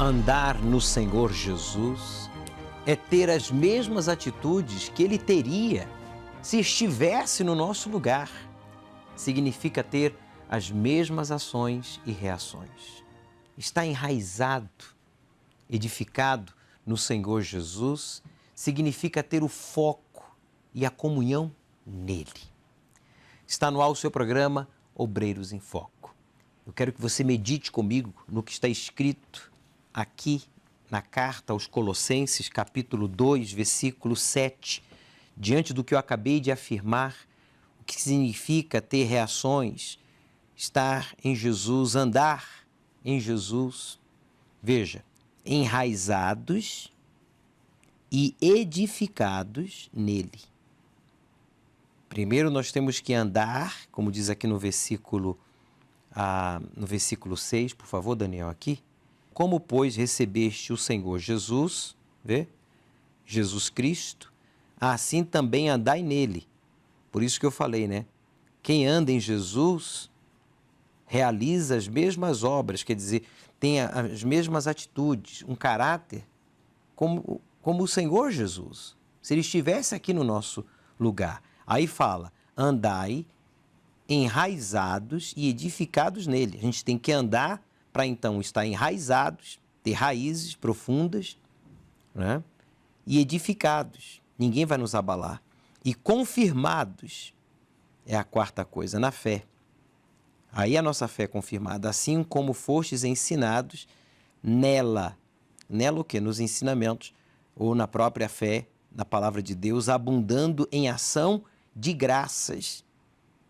Andar no Senhor Jesus é ter as mesmas atitudes que Ele teria se estivesse no nosso lugar. Significa ter as mesmas ações e reações. Estar enraizado, edificado no Senhor Jesus, significa ter o foco e a comunhão nele. Está no ar o seu programa Obreiros em Foco. Eu quero que você medite comigo no que está escrito aqui na carta aos Colossenses, capítulo 2, versículo 7, diante do que eu acabei de afirmar, o que significa ter reações, estar em Jesus, andar em Jesus. Veja, enraizados e edificados nele. Primeiro nós temos que andar, como diz aqui no versículo 6, por favor, Daniel, aqui. Como, pois, recebeste o Senhor Jesus, vê? Jesus Cristo, assim também andai nele. Por isso que eu falei, né? Quem anda em Jesus realiza as mesmas obras, quer dizer, tem as mesmas atitudes, um caráter como o Senhor Jesus, se ele estivesse aqui no nosso lugar. Aí fala, andai enraizados e edificados nele. A gente tem que andar para então estar enraizados, ter raízes profundas, né? E edificados. Ninguém vai nos abalar. E confirmados é a quarta coisa, na fé. Aí a nossa fé é confirmada, assim como fostes ensinados nela. Nela o quê? Nos ensinamentos ou na própria fé, na palavra de Deus, abundando em ação de graças.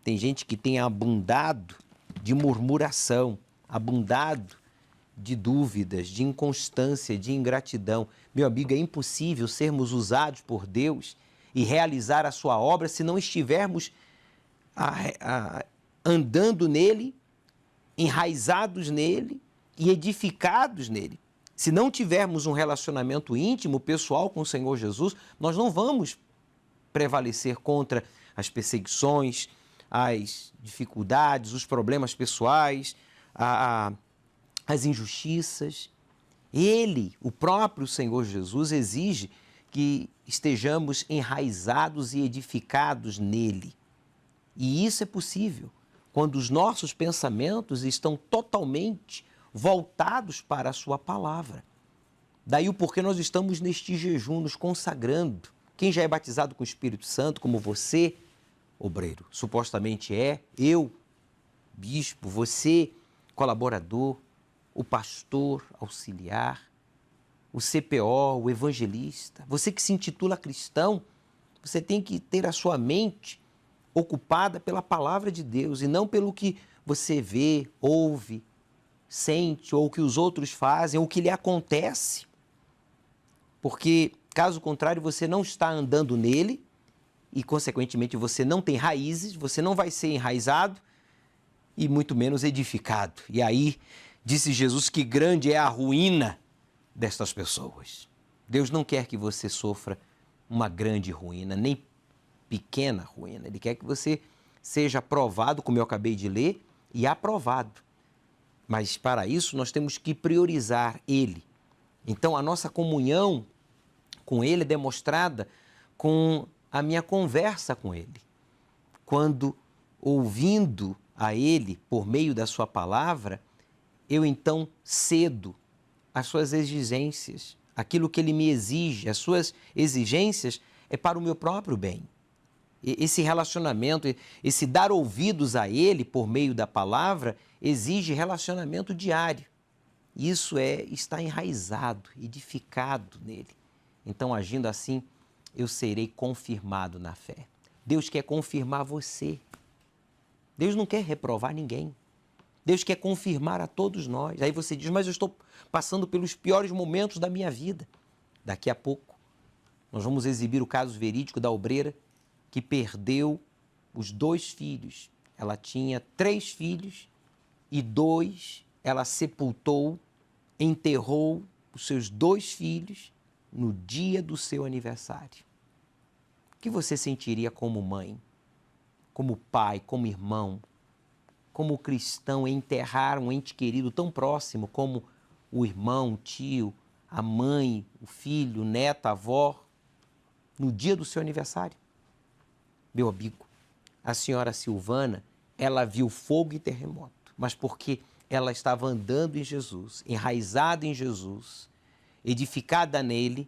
Tem gente que tem abundado de murmuração, abundado de dúvidas, de inconstância, de ingratidão. Meu amigo, é impossível sermos usados por Deus e realizar a sua obra se não estivermos andando nele, enraizados nele e edificados nele. Se não tivermos um relacionamento íntimo, pessoal com o Senhor Jesus, nós não vamos prevalecer contra as perseguições, as dificuldades, os problemas pessoais, as injustiças. Ele, o próprio Senhor Jesus, exige que estejamos enraizados e edificados nele. E isso é possível quando os nossos pensamentos estão totalmente voltados para a sua palavra. Daí o porquê nós estamos neste jejum, nos consagrando. Quem já é batizado com o Espírito Santo, como você, obreiro, supostamente eu, bispo, você, colaborador, o pastor auxiliar, o CPO, o evangelista, você que se intitula cristão, você tem que ter a sua mente ocupada pela palavra de Deus e não pelo que você vê, ouve, sente ou o que os outros fazem ou o que lhe acontece. Porque, caso contrário, você não está andando nele e, consequentemente, você não tem raízes, você não vai ser enraizado e muito menos edificado. E aí, disse Jesus que grande é a ruína destas pessoas. Deus não quer que você sofra uma grande ruína, nem pequena ruína. Ele quer que você seja aprovado, como eu acabei de ler, e aprovado. Mas para isso nós temos que priorizar Ele. Então a nossa comunhão com Ele é demonstrada com a minha conversa com Ele. Quando, ouvindo a Ele por meio da sua palavra, eu então cedo às suas exigências, aquilo que Ele me exige, as suas exigências é para o meu próprio bem. Esse relacionamento, esse dar ouvidos a Ele por meio da palavra, exige relacionamento diário. Isso é estar enraizado, edificado nele. Então, agindo assim, eu serei confirmado na fé. Deus quer confirmar você. Deus não quer reprovar ninguém. Deus quer confirmar a todos nós. Aí você diz, mas eu estou passando pelos piores momentos da minha vida. Daqui a pouco, nós vamos exibir o caso verídico da obreira que perdeu os 2 filhos. Ela tinha 3 filhos e 2 ela sepultou, enterrou os seus 2 filhos no dia do seu aniversário. O que você sentiria como mãe, como pai, como irmão, como cristão, enterrar um ente querido tão próximo como o irmão, o tio, a mãe, o filho, o neto, a avó, no dia do seu aniversário? Meu amigo, a senhora Silvana, ela viu fogo e terremoto, mas porque ela estava andando em Jesus, enraizada em Jesus, edificada nele,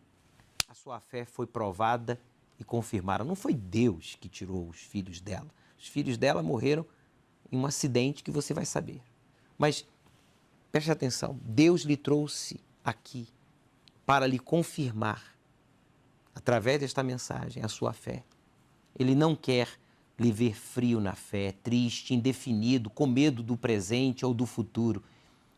a sua fé foi provada e confirmada. Não foi Deus que tirou os filhos dela. Os filhos dela morreram em um acidente que você vai saber. Mas preste atenção, Deus lhe trouxe aqui para lhe confirmar, através desta mensagem, a sua fé. Ele não quer lhe ver frio na fé, triste, indefinido, com medo do presente ou do futuro.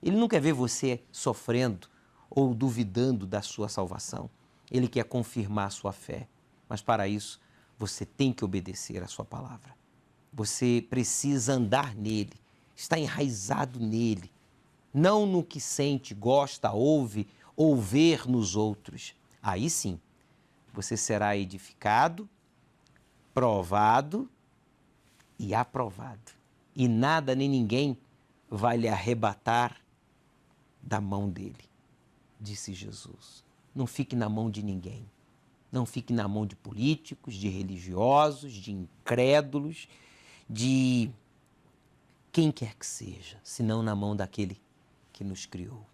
Ele não quer ver você sofrendo ou duvidando da sua salvação. Ele quer confirmar a sua fé. Mas para isso, você tem que obedecer a sua palavra. Você precisa andar nele, estar enraizado nele. Não no que sente, gosta, ouve ou ver nos outros. Aí sim, você será edificado, provado e aprovado. E nada nem ninguém vai lhe arrebatar da mão dele, disse Jesus. Não fique na mão de ninguém. Não fique na mão de políticos, de religiosos, de incrédulos, de quem quer que seja, senão na mão daquele que nos criou.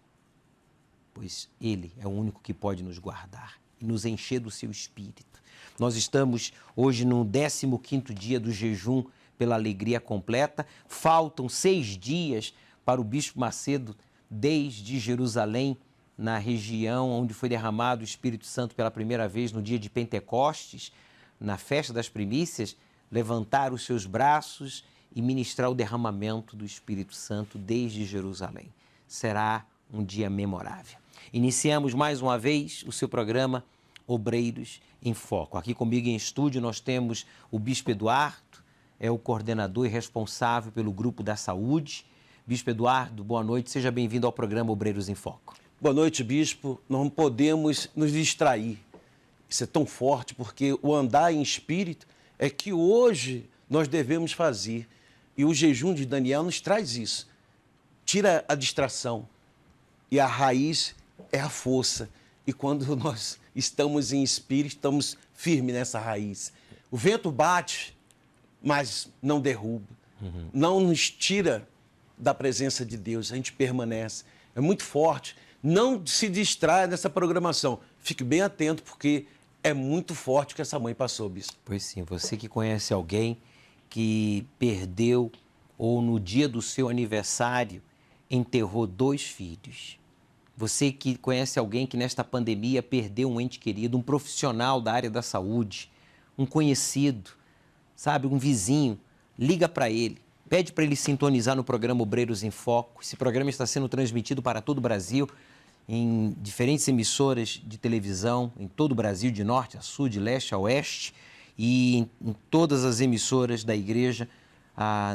Pois ele é o único que pode nos guardar e nos encher do seu espírito. Nós estamos hoje no 15º dia do jejum pela alegria completa. Faltam 6 dias para o Bispo Macedo, desde Jerusalém, na região onde foi derramado o Espírito Santo pela primeira vez no dia de Pentecostes, na festa das primícias, levantar os seus braços e ministrar o derramamento do Espírito Santo desde Jerusalém. Será um dia memorável. Iniciamos mais uma vez o seu programa Obreiros em Foco. Aqui comigo em estúdio nós temos o Bispo Eduardo, é o coordenador e responsável pelo Grupo da Saúde. Bispo Eduardo, boa noite, seja bem-vindo ao programa Obreiros em Foco. Boa noite, Bispo. Não podemos nos distrair. Isso é tão forte porque o andar em espírito é que hoje nós devemos fazer. E o jejum de Daniel nos traz isso. Tira a distração. E a raiz é a força. E quando nós estamos em espírito, estamos firmes nessa raiz. O vento bate, mas não derruba. Não nos tira da presença de Deus. A gente permanece. É muito forte. Não se distraia dessa programação. Fique bem atento, porque é muito forte o que essa mãe passou, Bispo. Pois sim, você que conhece alguém que perdeu ou no dia do seu aniversário enterrou 2 filhos. Você que conhece alguém que nesta pandemia perdeu um ente querido, um profissional da área da saúde, um conhecido, sabe, um vizinho, liga para ele. Pede para ele sintonizar no programa Obreiros em Foco. Esse programa está sendo transmitido para todo o Brasil, em diferentes emissoras de televisão, em todo o Brasil, de norte a sul, de leste a oeste, e em todas as emissoras da igreja,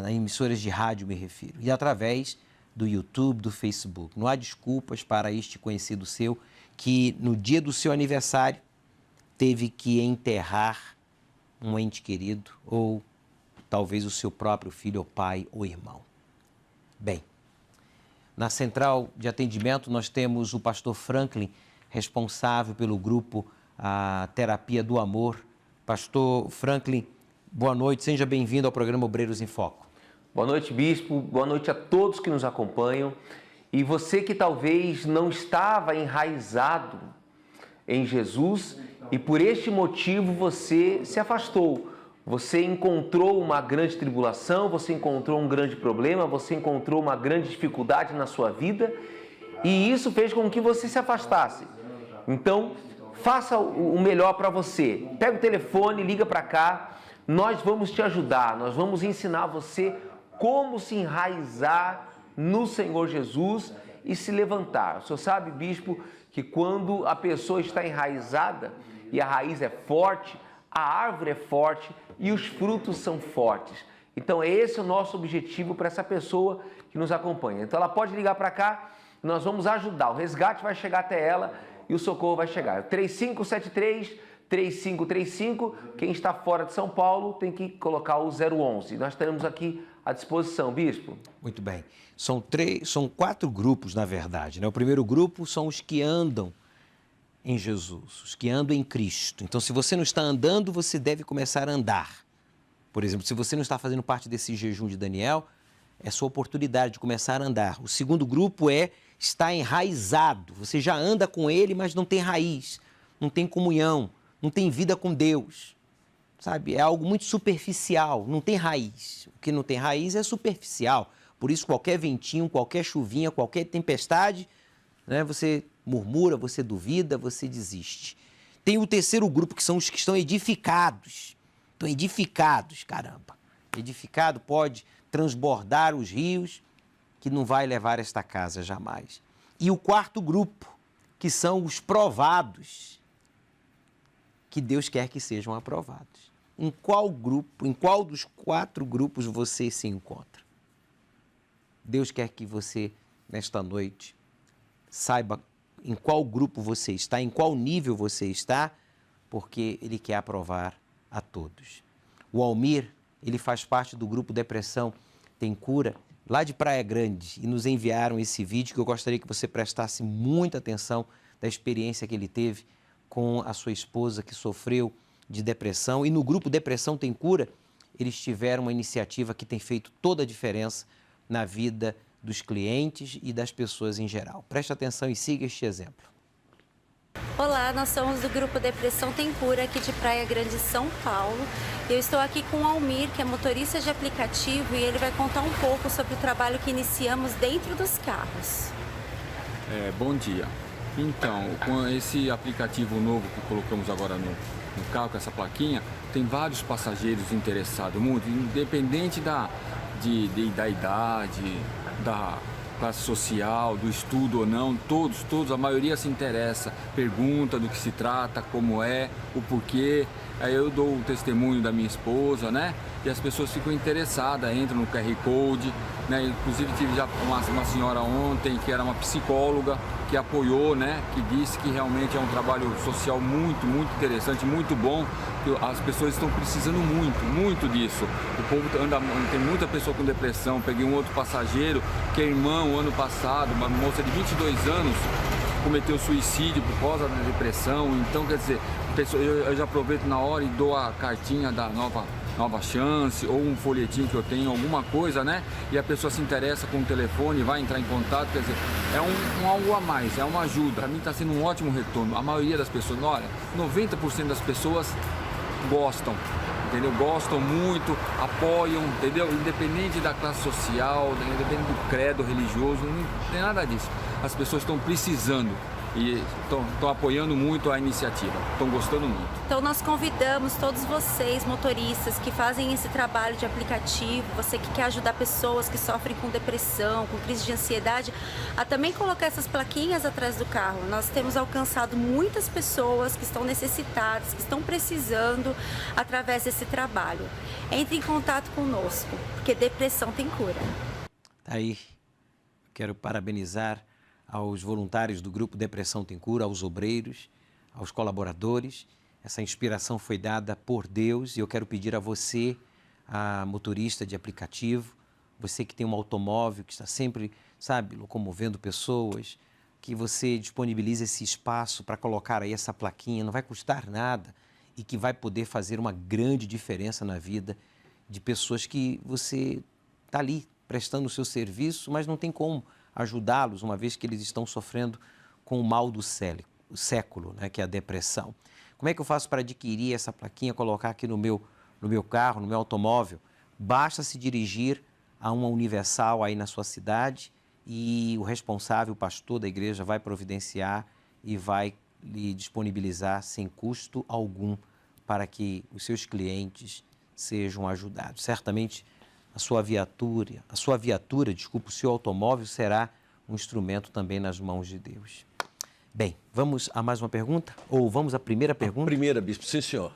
emissoras de rádio me refiro, e através do YouTube, do Facebook. Não há desculpas para este conhecido seu que no dia do seu aniversário teve que enterrar um ente querido ou talvez o seu próprio filho, ou pai, ou irmão. Bem, na central de atendimento nós temos o pastor Franklin, responsável pelo grupo Terapia do Amor. Pastor Franklin, boa noite, seja bem-vindo ao programa Obreiros em Foco. Boa noite, Bispo, boa noite a todos que nos acompanham. E você que talvez não estava enraizado em Jesus e por este motivo você se afastou. Você encontrou uma grande tribulação, você encontrou um grande problema, você encontrou uma grande dificuldade na sua vida e isso fez com que você se afastasse. Então, faça o melhor para você. Pega o telefone, liga para cá, nós vamos te ajudar, nós vamos ensinar você como se enraizar no Senhor Jesus e se levantar. O senhor sabe, Bispo, que quando a pessoa está enraizada e a raiz é forte, a árvore é forte e os frutos são fortes. Então, esse é o nosso objetivo para essa pessoa que nos acompanha. Então, ela pode ligar para cá, nós vamos ajudar. O resgate vai chegar até ela e o socorro vai chegar. 3573 3535. Quem está fora de São Paulo tem que colocar o 011. Nós teremos aqui à disposição, bispo. Muito bem. São 4 grupos, na verdade, né? O primeiro grupo são os que andam em Jesus, os que andam em Cristo. Então, se você não está andando, você deve começar a andar. Por exemplo, se você não está fazendo parte desse jejum de Daniel, é sua oportunidade de começar a andar. O segundo grupo está enraizado. Você já anda com ele, mas não tem raiz, não tem comunhão, não tem vida com Deus. Sabe? É algo muito superficial, não tem raiz. O que não tem raiz é superficial. Por isso, qualquer ventinho, qualquer chuvinha, qualquer tempestade, né, você murmura, você duvida, você desiste. Tem o terceiro grupo, que são os que estão edificados. Estão edificados, caramba. Edificado pode transbordar os rios, que não vai levar esta casa jamais. E o quarto grupo, que são os provados, que Deus quer que sejam aprovados. Em qual grupo, em qual dos 4 grupos você se encontra? Deus quer que você, nesta noite, saiba em qual grupo você está, em qual nível você está, porque Ele quer aprovar a todos. O Almir, ele faz parte do grupo Depressão Tem Cura, lá de Praia Grande, e nos enviaram esse vídeo que eu gostaria que você prestasse muita atenção da experiência que ele teve com a sua esposa que sofreu de depressão. E no grupo Depressão Tem Cura, eles tiveram uma iniciativa que tem feito toda a diferença na vida dos clientes e das pessoas em geral. Preste atenção e siga este exemplo. Olá, nós somos do grupo Depressão Tem Cura, aqui de Praia Grande, São Paulo. Eu estou aqui com o Almir, que é motorista de aplicativo, e ele vai contar um pouco sobre o trabalho que iniciamos dentro dos carros. Bom dia. Então, com esse aplicativo novo que colocamos agora no carro, com essa plaquinha, tem vários passageiros interessados, muito, independente da idade, da classe social, do estudo ou não, todos, a maioria se interessa, pergunta do que se trata, como é, o porquê. Aí eu dou o testemunho da minha esposa, né? E as pessoas ficam interessadas, entram no QR Code, né? Inclusive tive já uma senhora ontem que era uma psicóloga, que apoiou, né? Que disse que realmente é um trabalho social muito interessante, muito bom. As pessoas estão precisando muito disso. O povo tem muita pessoa com depressão. Peguei um outro passageiro que é irmão, ano passado, uma moça de 22 anos, cometeu suicídio por causa da depressão. Então, quer dizer, eu já aproveito na hora e dou a cartinha da nova chance, ou um folhetinho que eu tenho, alguma coisa, né? E a pessoa se interessa com o telefone, vai entrar em contato, quer dizer, é um algo a mais, é uma ajuda. Para mim está sendo um ótimo retorno. A maioria das pessoas, olha, 90% das pessoas gostam, entendeu? Gostam muito, apoiam, entendeu? Independente da classe social, independente do credo religioso, não tem nada disso. As pessoas estão precisando e estão apoiando muito a iniciativa, estão gostando muito. Então nós convidamos todos vocês, motoristas, que fazem esse trabalho de aplicativo, você que quer ajudar pessoas que sofrem com depressão, com crise de ansiedade, a também colocar essas plaquinhas atrás do carro. Nós temos alcançado muitas pessoas que estão necessitadas, que estão precisando através desse trabalho. Entre em contato conosco, porque depressão tem cura. Tá aí, quero parabenizar aos voluntários do Grupo Depressão Tem Cura, aos obreiros, aos colaboradores. Essa inspiração foi dada por Deus e eu quero pedir a você, a motorista de aplicativo, você que tem um automóvel, que está sempre, sabe, locomovendo pessoas, que você disponibilize esse espaço para colocar aí essa plaquinha, não vai custar nada e que vai poder fazer uma grande diferença na vida de pessoas que você está ali prestando o seu serviço, mas não tem como ajudá-los, uma vez que eles estão sofrendo com o mal do século, né, que é a depressão. Como é que eu faço para adquirir essa plaquinha, colocar aqui no meu carro, no meu automóvel? Basta se dirigir a uma Universal aí na sua cidade e o responsável, o pastor da igreja, vai providenciar e vai lhe disponibilizar sem custo algum para que os seus clientes sejam ajudados. Certamente o seu automóvel será um instrumento também nas mãos de Deus. Bem, vamos a mais uma pergunta? Ou vamos à primeira pergunta? Primeira, bispo, sim, senhor.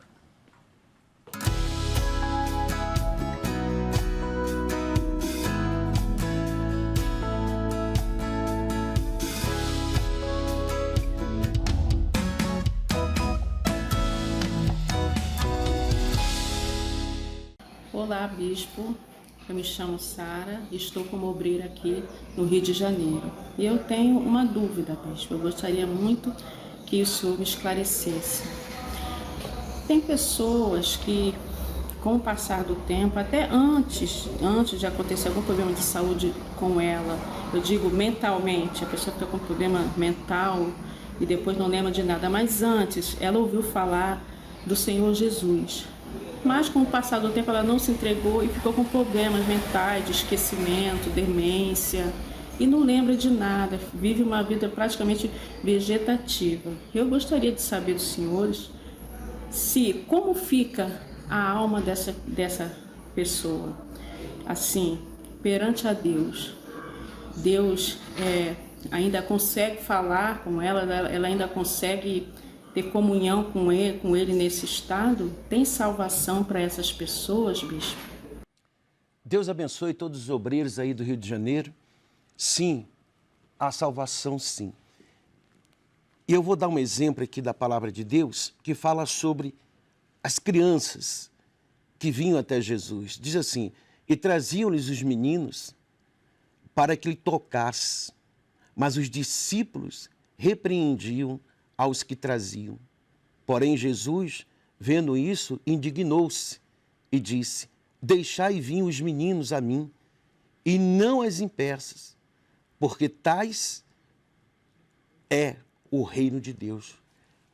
Olá, bispo. Eu me chamo Sara e estou como obreira aqui no Rio de Janeiro. E eu tenho uma dúvida, bispo. Eu gostaria muito que o senhor me esclarecesse. Tem pessoas que, com o passar do tempo, até antes de acontecer algum problema de saúde com ela, eu digo mentalmente, a pessoa fica com problema mental e depois não lembra de nada, mas antes ela ouviu falar do Senhor Jesus. Mas com o passar do tempo ela não se entregou e ficou com problemas mentais, de esquecimento, demência, e não lembra de nada, vive uma vida praticamente vegetativa. Eu gostaria de saber dos senhores como fica a alma dessa pessoa, assim, perante a Deus. Deus ainda consegue falar com ela, ela ainda consegue ter comunhão com ele nesse estado? Tem salvação para essas pessoas, bispo? Deus abençoe todos os obreiros aí do Rio de Janeiro. Sim, há salvação, sim. E eu vou dar um exemplo aqui da palavra de Deus que fala sobre as crianças que vinham até Jesus. Diz assim: e traziam-lhes os meninos para que lhe tocasse, mas os discípulos repreendiam aos que traziam. Porém, Jesus, vendo isso, indignou-se e disse: deixai vir os meninos a mim, e não as impeças, porque tais é o reino de Deus.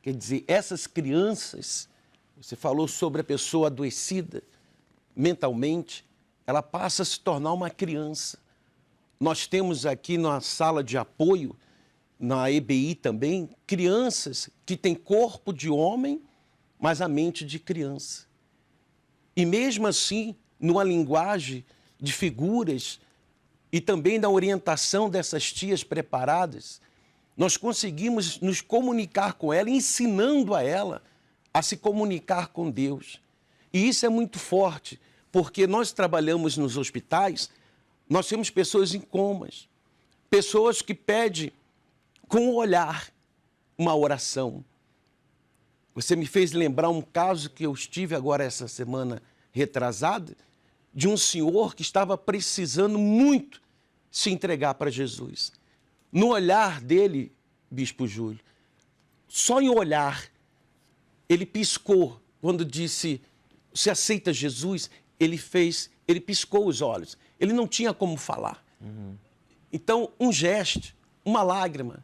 Quer dizer, essas crianças, você falou sobre a pessoa adoecida mentalmente, ela passa a se tornar uma criança. Nós temos aqui na sala de apoio, na EBI também, crianças que têm corpo de homem, mas a mente de criança. E mesmo assim, numa linguagem de figuras e também da orientação dessas tias preparadas, nós conseguimos nos comunicar com ela, ensinando a ela a se comunicar com Deus. E isso é muito forte, porque nós trabalhamos nos hospitais, nós temos pessoas em comas, pessoas que pedem com o olhar uma oração. Você me fez lembrar um caso que eu estive agora essa semana retrasada, de um senhor que estava precisando muito se entregar para Jesus. No olhar dele, Bispo Júlio, só em olhar, ele piscou. Quando disse, você aceita Jesus? Ele piscou os olhos. Ele não tinha como falar. Então, um gesto, uma lágrima,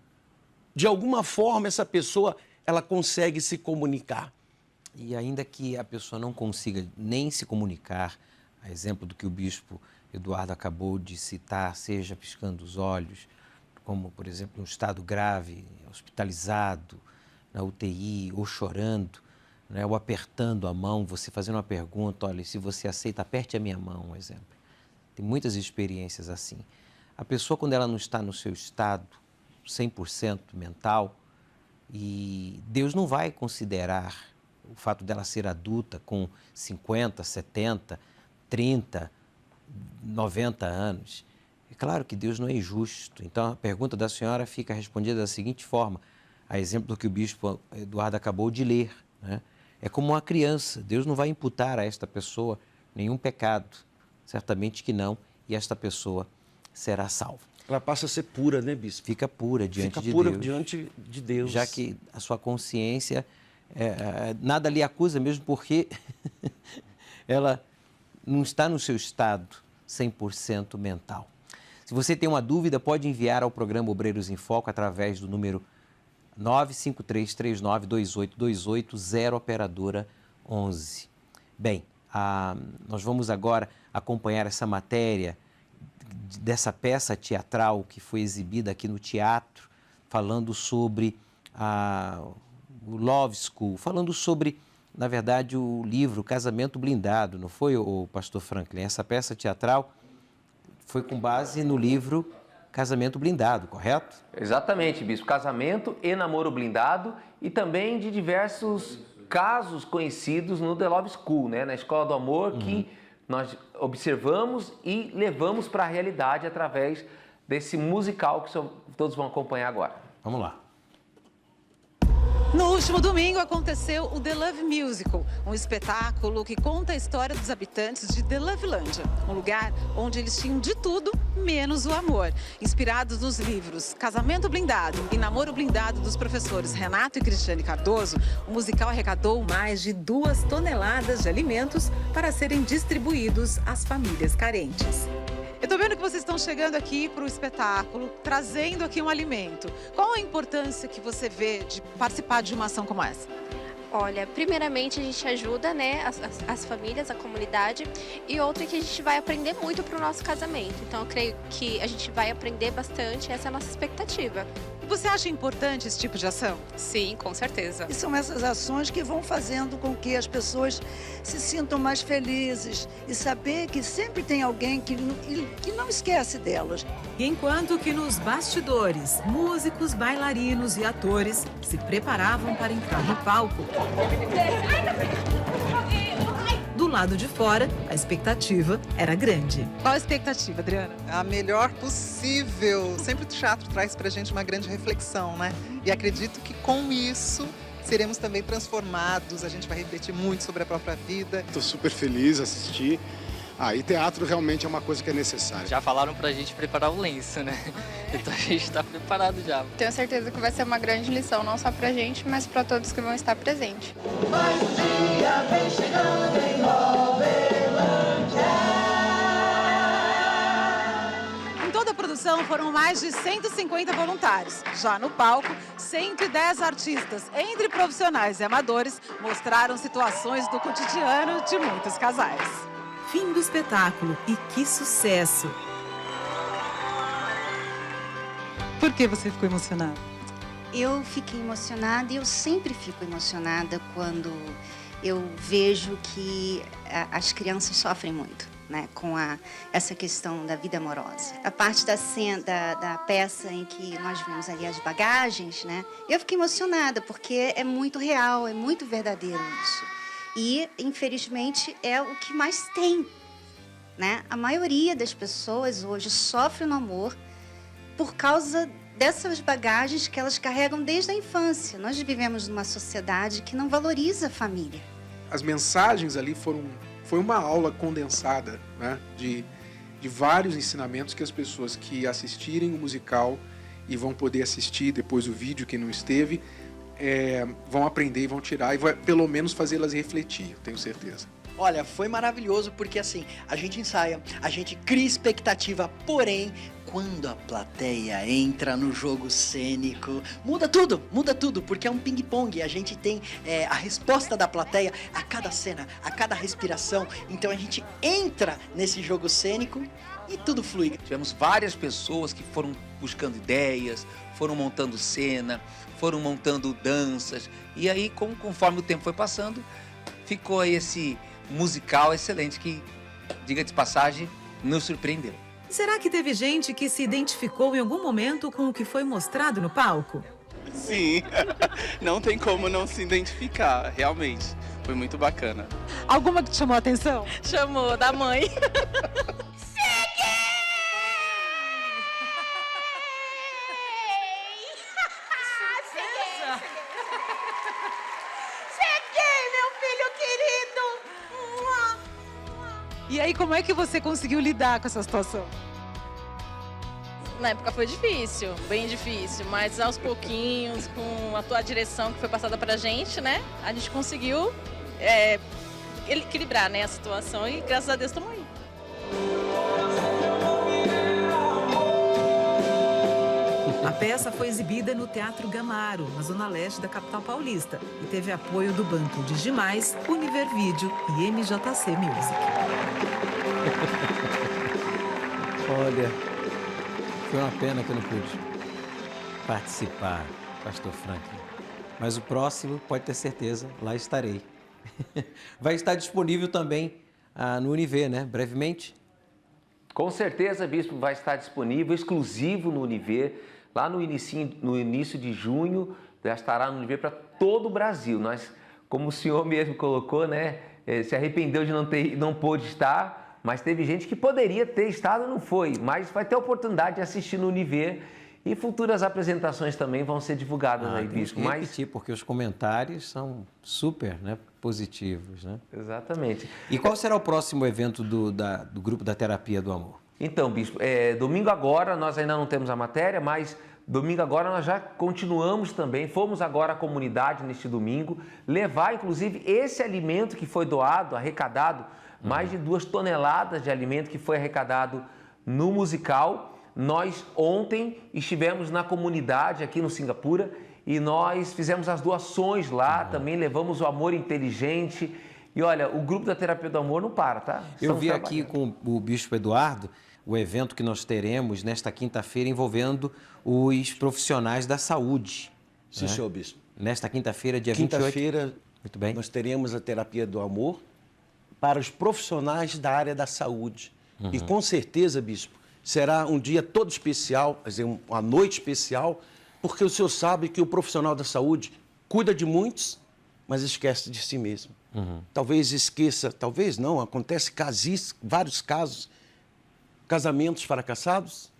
de alguma forma essa pessoa, ela consegue se comunicar. E ainda que a pessoa não consiga nem se comunicar, a exemplo do que o bispo Eduardo acabou de citar, seja piscando os olhos, como, por exemplo, um estado grave, hospitalizado, na UTI, ou chorando, né, ou apertando a mão, você fazendo uma pergunta, olha, se você aceita, aperte a minha mão, um exemplo. Tem muitas experiências assim. A pessoa, quando ela não está no seu estado 100% mental, e Deus não vai considerar o fato dela ser adulta com 50, 70, 30, 90 anos. É claro que Deus não é injusto. Então, a pergunta da senhora fica respondida da seguinte forma, a exemplo do que o bispo Eduardo acabou de ler, né? É como uma criança. Deus não vai imputar a esta pessoa nenhum pecado. Certamente que não. E esta pessoa será salva. Ela passa a ser pura, né, bispo? Fica pura diante de Deus. Fica pura diante de Deus. Já que a sua consciência, nada lhe acusa, mesmo porque ela não está no seu estado 100% mental. Se você tem uma dúvida, pode enviar ao programa Obreiros em Foco através do número 953392828, 0 operadora 11. Bem, nós vamos agora acompanhar essa matéria dessa peça teatral que foi exibida aqui no teatro, falando sobre o Love School, falando sobre, na verdade, o livro Casamento Blindado, não foi, o pastor Franklin? Essa peça teatral foi com base no livro Casamento Blindado, correto? Exatamente, bispo. Casamento e namoro blindado, e também de diversos casos conhecidos no The Love School, né? Na Escola do Amor, que nós observamos e levamos para a realidade através desse musical que todos vão acompanhar agora. Vamos lá. No último domingo aconteceu o The Love Musical, um espetáculo que conta a história dos habitantes de The Lovelândia, um lugar onde eles tinham de tudo menos o amor. Inspirados nos livros Casamento Blindado e Namoro Blindado dos professores Renato e Cristiane Cardoso, o musical arrecadou mais de 2 toneladas de alimentos para serem distribuídos às famílias carentes. Eu tô vendo que vocês estão chegando aqui para o espetáculo, trazendo aqui um alimento. Qual a importância que você vê de participar de uma ação como essa? Olha, primeiramente a gente ajuda, né, as famílias, a comunidade, e outra é que a gente vai aprender muito para o nosso casamento. Então eu creio que a gente vai aprender bastante, essa é a nossa expectativa. Você acha importante esse tipo de ação? Sim, com certeza. E são essas ações que vão fazendo com que as pessoas se sintam mais felizes e saber que sempre tem alguém que não esquece delas. Enquanto que nos bastidores, músicos, bailarinos e atores se preparavam para entrar no palco. Do lado de fora, a expectativa era grande. Qual a expectativa, Adriana? A melhor possível. Sempre o teatro traz pra gente uma grande reflexão, né? E acredito que com isso seremos também transformados, a gente vai refletir muito sobre a própria vida. Estou super feliz assistir. E teatro realmente é uma coisa que é necessária. Já falaram pra gente preparar o lenço, né? Então a gente tá preparado já. Tenho certeza que vai ser uma grande lição, não só pra gente, mas pra todos que vão estar presentes. Mais um dia vem chegando em Lovelândia. Em toda a produção foram mais de 150 voluntários. Já no palco, 110 artistas, entre profissionais e amadores, mostraram situações do cotidiano de muitos casais. Fim do espetáculo e que sucesso! Por que você ficou emocionada? Eu fiquei emocionada e eu sempre fico emocionada quando eu vejo que as crianças sofrem muito, né, com essa questão da vida amorosa. A parte da cena, da peça em que nós vimos ali as bagagens, né, eu fiquei emocionada porque é muito real, é muito verdadeiro isso. E, infelizmente, é o que mais tem, né? A maioria das pessoas hoje sofre no amor por causa dessas bagagens que elas carregam desde a infância. Nós vivemos numa sociedade que não valoriza a família. As mensagens ali foi uma aula condensada, né? de vários ensinamentos que as pessoas que assistirem o musical e vão poder assistir depois o vídeo, quem não esteve, vão aprender e vão tirar e vai pelo menos fazê-las refletir, eu tenho certeza. Olha, foi maravilhoso porque assim, a gente ensaia, a gente cria expectativa, porém, quando a plateia entra no jogo cênico, muda tudo, porque é um ping-pong, a gente tem a resposta da plateia a cada cena, a cada respiração, então a gente entra nesse jogo cênico e tudo flui. Tivemos várias pessoas que foram buscando ideias, foram montando cena, foram montando danças, e aí, conforme o tempo foi passando, ficou aí esse musical excelente que, diga de passagem, nos surpreendeu. Será que teve gente que se identificou em algum momento com o que foi mostrado no palco? Sim, não tem como não se identificar, realmente. Foi muito bacana. Alguma que te chamou a atenção? Chamou, da mãe. E aí, como é que você conseguiu lidar com essa situação? Na época foi difícil, bem difícil, mas aos pouquinhos, com a tua direção que foi passada pra gente, né? A gente conseguiu equilibrar, né, a situação e graças a Deus estamos aí. A peça foi exibida no Teatro Gamaro, na zona leste da capital paulista, e teve apoio do Banco Digimais, Univervídeo e MJC Music. Olha, foi uma pena que eu não pude participar, Pastor Franklin. Mas o próximo, pode ter certeza, lá estarei. Vai estar disponível também no Univer, né? Brevemente. Com certeza, Bispo, vai estar disponível, exclusivo no Univer. Lá no início de junho, já estará no Univer para todo o Brasil. Nós, como o senhor mesmo colocou, né, se arrependeu de não pôde estar, mas teve gente que poderia ter estado e não foi. Mas vai ter a oportunidade de assistir no Univer E futuras apresentações também vão ser divulgadas aí, Bispo. Mas repetir, porque os comentários são super, né, positivos, né? Exatamente. E qual será o próximo evento do Grupo da Terapia do Amor? Então, Bispo, domingo agora, nós ainda não temos a matéria, mas domingo agora nós já continuamos também, fomos agora à comunidade neste domingo, levar inclusive esse alimento que foi doado, arrecadado, mais de 2 toneladas de alimento que foi arrecadado no musical. Nós ontem estivemos na comunidade aqui no Singapura e nós fizemos as doações lá, também levamos o amor inteligente. E olha, o Grupo da Terapia do Amor não para, tá? Eu vi aqui com o Bispo Eduardo o evento que nós teremos nesta quinta-feira envolvendo os profissionais da saúde. Sim, senhor Bispo. Nesta quinta-feira, dia 28. Quinta-feira, muito bem, nós teremos a Terapia do Amor para os profissionais da área da saúde. E com certeza, Bispo, será um dia todo especial, quer dizer, uma noite especial, porque o senhor sabe que o profissional da saúde cuida de muitos, mas esquece de si mesmo. Talvez esqueça, talvez não, acontece vários casos, casamentos fracassados,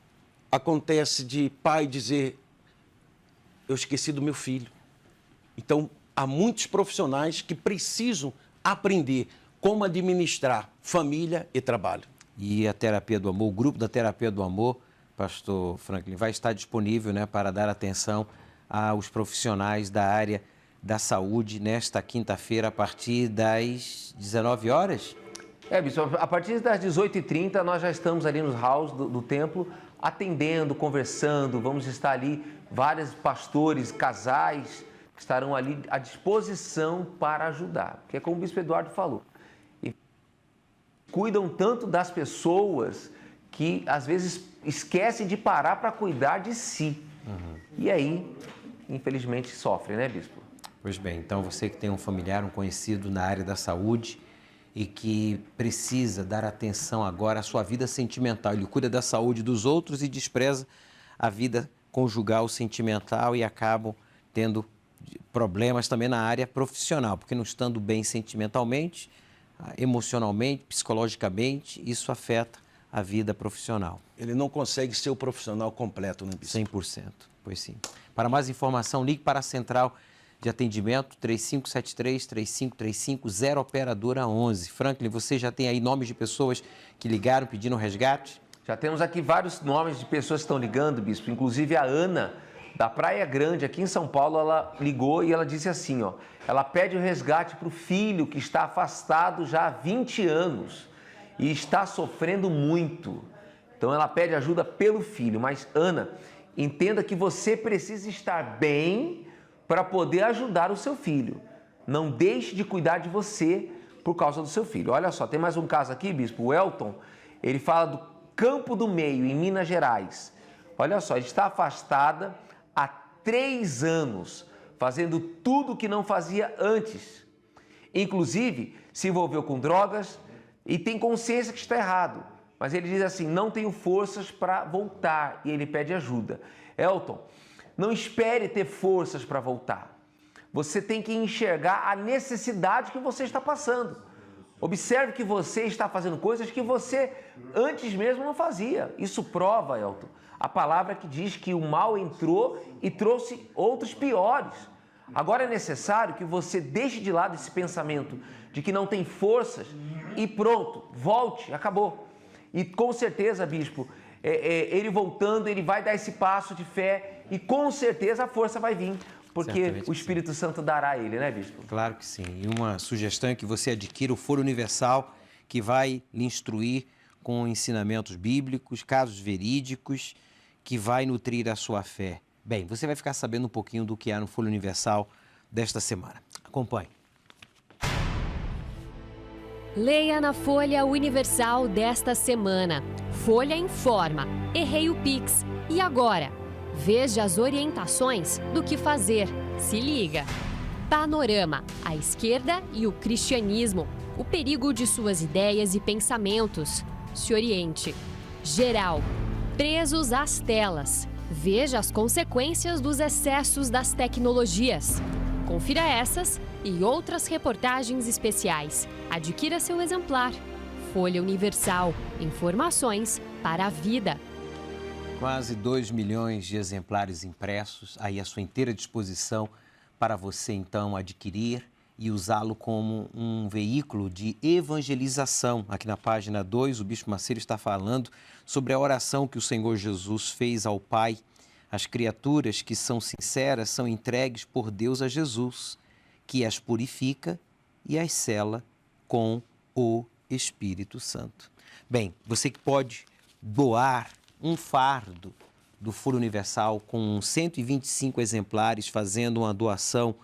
acontece de pai dizer, eu esqueci do meu filho. Então, há muitos profissionais que precisam aprender como administrar família e trabalho. E a Terapia do Amor, o Grupo da Terapia do Amor, Pastor Franklin, vai estar disponível, né, para dar atenção aos profissionais da área da saúde nesta quinta-feira, a partir das 19 horas? Bispo, a partir das 18h30 nós já estamos ali nos halls do templo, atendendo, conversando, vamos estar ali, vários pastores, casais, que estarão ali à disposição para ajudar, porque é como o Bispo Eduardo falou, e cuidam tanto das pessoas que às vezes esquecem de parar para cuidar de si. E aí, infelizmente, sofrem, né, Bispo? Pois bem, então você que tem um familiar, um conhecido na área da saúde e que precisa dar atenção agora à sua vida sentimental. Ele cuida da saúde dos outros e despreza a vida conjugal, sentimental e acabam tendo problemas também na área profissional, porque não estando bem sentimentalmente, emocionalmente, psicologicamente, isso afeta a vida profissional. Ele não consegue ser o profissional completo, né, Bispo? 100%, pois sim. Para mais informação, ligue para a Central de Atendimento 3573-3535, 0 Operadora 11. Franklin, você já tem aí nomes de pessoas que ligaram pedindo resgate? Já temos aqui vários nomes de pessoas que estão ligando, Bispo, inclusive a Ana, da Praia Grande, aqui em São Paulo, ela ligou e ela disse assim, ó, ela pede o resgate para o filho que está afastado já há 20 anos e está sofrendo muito. Então ela pede ajuda pelo filho, mas Ana, entenda que você precisa estar bem para poder ajudar o seu filho. Não deixe de cuidar de você por causa do seu filho. Olha só, tem mais um caso aqui, Bispo, o Elton, ele fala do Campo do Meio, em Minas Gerais. Olha só, ele está afastada há 3 anos, fazendo tudo o que não fazia antes. Inclusive, se envolveu com drogas e tem consciência que está errado. Mas ele diz assim, não tenho forças para voltar e ele pede ajuda. Elton, não espere ter forças para voltar. Você tem que enxergar a necessidade que você está passando. Observe que você está fazendo coisas que você antes mesmo não fazia. Isso prova, Elton, a palavra que diz que o mal entrou e trouxe outros piores. Agora é necessário que você deixe de lado esse pensamento de que não tem forças e pronto, volte, acabou. E com certeza, Bispo, ele voltando, ele vai dar esse passo de fé e com certeza a força vai vir, porque certamente o Espírito Santo dará a ele, né, Bispo? Claro que sim. E uma sugestão é que você adquira o Foro Universal, que vai lhe instruir com ensinamentos bíblicos, casos verídicos, que vai nutrir a sua fé. Bem, você vai ficar sabendo um pouquinho do que há no Foro Universal desta semana. Acompanhe. Leia na Folha Universal desta semana. Folha informa. Errei o Pix. E agora? Veja as orientações do que fazer. Se liga. Panorama. A esquerda e o cristianismo. O perigo de suas ideias e pensamentos. Se oriente. Geral. Presos às telas. Veja as consequências dos excessos das tecnologias. Confira essas e outras reportagens especiais. Adquira seu exemplar. Folha Universal. Informações para a vida. Quase 2 milhões de exemplares impressos, aí à sua inteira disposição para você então adquirir e usá-lo como um veículo de evangelização. Aqui na página 2, o Bispo Macedo está falando sobre a oração que o Senhor Jesus fez ao Pai. As criaturas que são sinceras são entregues por Deus a Jesus, que as purifica e as sela com o Espírito Santo. Bem, você que pode doar um fardo do Foro Universal com 125 exemplares, fazendo uma doação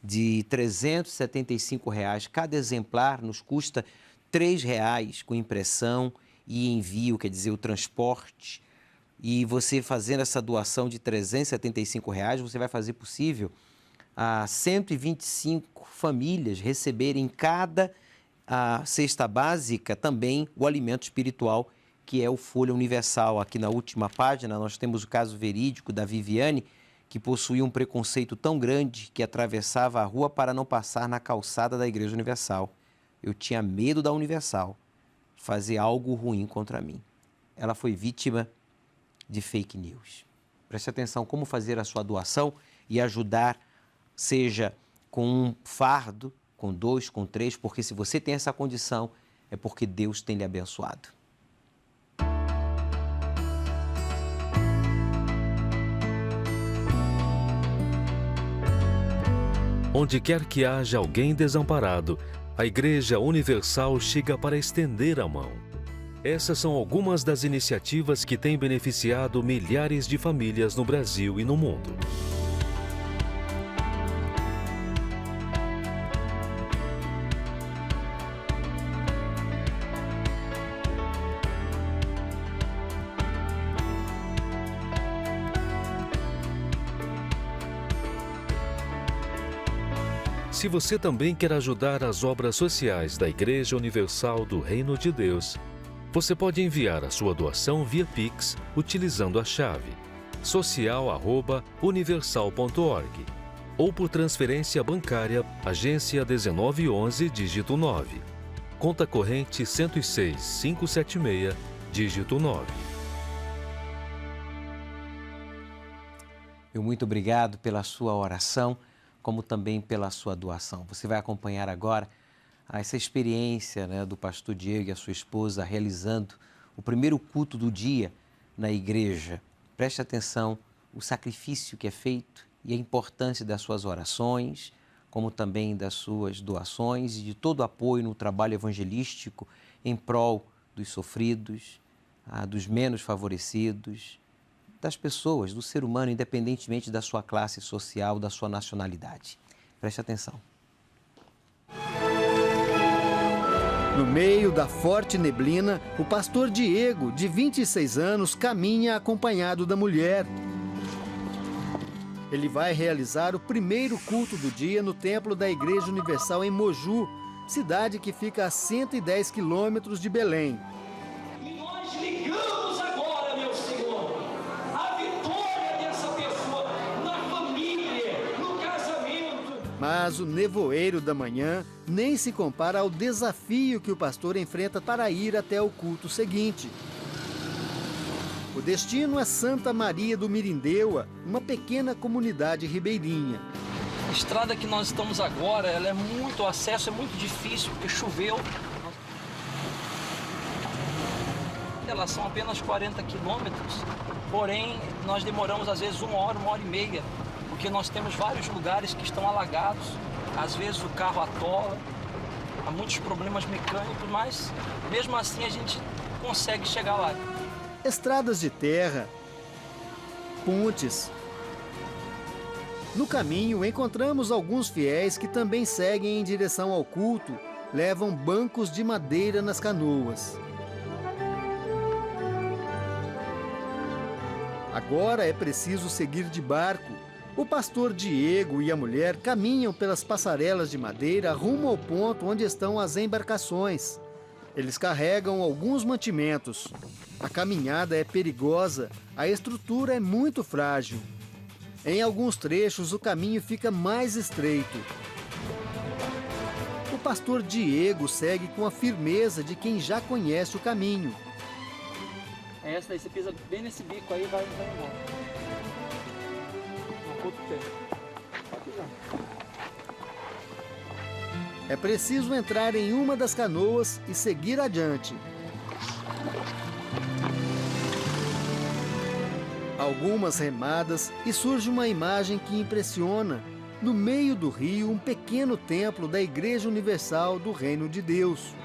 de R$ 375. Cada exemplar nos custa R$ 3 com impressão e envio, quer dizer, o transporte. E você fazendo essa doação de R$ 375, você vai fazer possível a 125 famílias receberem cada cesta básica também o alimento espiritual, que é o Folha Universal. Aqui na última página nós temos o caso verídico da Viviane, que possuía um preconceito tão grande que atravessava a rua para não passar na calçada da Igreja Universal. Eu tinha medo da Universal fazer algo ruim contra mim. Ela foi vítima de fake news. Preste atenção como fazer a sua doação e ajudar, seja com um fardo, com 2, com 3, porque se você tem essa condição, é porque Deus tem lhe abençoado. Onde quer que haja alguém desamparado, a Igreja Universal chega para estender a mão. Essas são algumas das iniciativas que têm beneficiado milhares de famílias no Brasil e no mundo. Se você também quer ajudar as obras sociais da Igreja Universal do Reino de Deus, você pode enviar a sua doação via Pix utilizando a chave social@universal.org ou por transferência bancária, agência 1911, dígito 9, conta corrente 106.576, dígito 9. Muito obrigado pela sua oração, como também pela sua doação. Você vai acompanhar agora essa experiência, né, do pastor Diego e a sua esposa realizando o primeiro culto do dia na igreja. Preste atenção o sacrifício que é feito e a importância das suas orações, como também das suas doações e de todo o apoio no trabalho evangelístico em prol dos sofridos, dos menos favorecidos, das pessoas, do ser humano, independentemente da sua classe social, da sua nacionalidade. Preste atenção. No meio da forte neblina, o pastor Diego, de 26 anos, caminha acompanhado da mulher. Ele vai realizar o primeiro culto do dia no templo da Igreja Universal em Moju, cidade que fica a 110 quilômetros de Belém. E nós ligamos agora, meu Senhor, a vitória dessa pessoa na família, no casamento. Mas o nevoeiro da manhã nem se compara ao desafio que o pastor enfrenta para ir até o culto seguinte. O destino é Santa Maria do Mirindeua, uma pequena comunidade ribeirinha. A estrada que nós estamos agora, ela é muito, o acesso é muito difícil, porque choveu. Elas são apenas 40 quilômetros, porém nós demoramos às vezes 1 hora, 1h30, porque nós temos vários lugares que estão alagados, às vezes o carro atola, há muitos problemas mecânicos, mas mesmo assim a gente consegue chegar lá. Estradas de terra, pontes. No caminho, encontramos alguns fiéis que também seguem em direção ao culto, levam bancos de madeira nas canoas. Agora é preciso seguir de barco. O pastor Diego e a mulher caminham pelas passarelas de madeira rumo ao ponto onde estão as embarcações. Eles carregam alguns mantimentos. A caminhada é perigosa, a estrutura é muito frágil. Em alguns trechos, o caminho fica mais estreito. O pastor Diego segue com a firmeza de quem já conhece o caminho. É essa daí, você pisa bem nesse bico aí e vai embora. Não, quanto tempo? Pode pisar. É preciso entrar em uma das canoas e seguir adiante. Algumas remadas e surge uma imagem que impressiona. No meio do rio, um pequeno templo da Igreja Universal do Reino de Deus.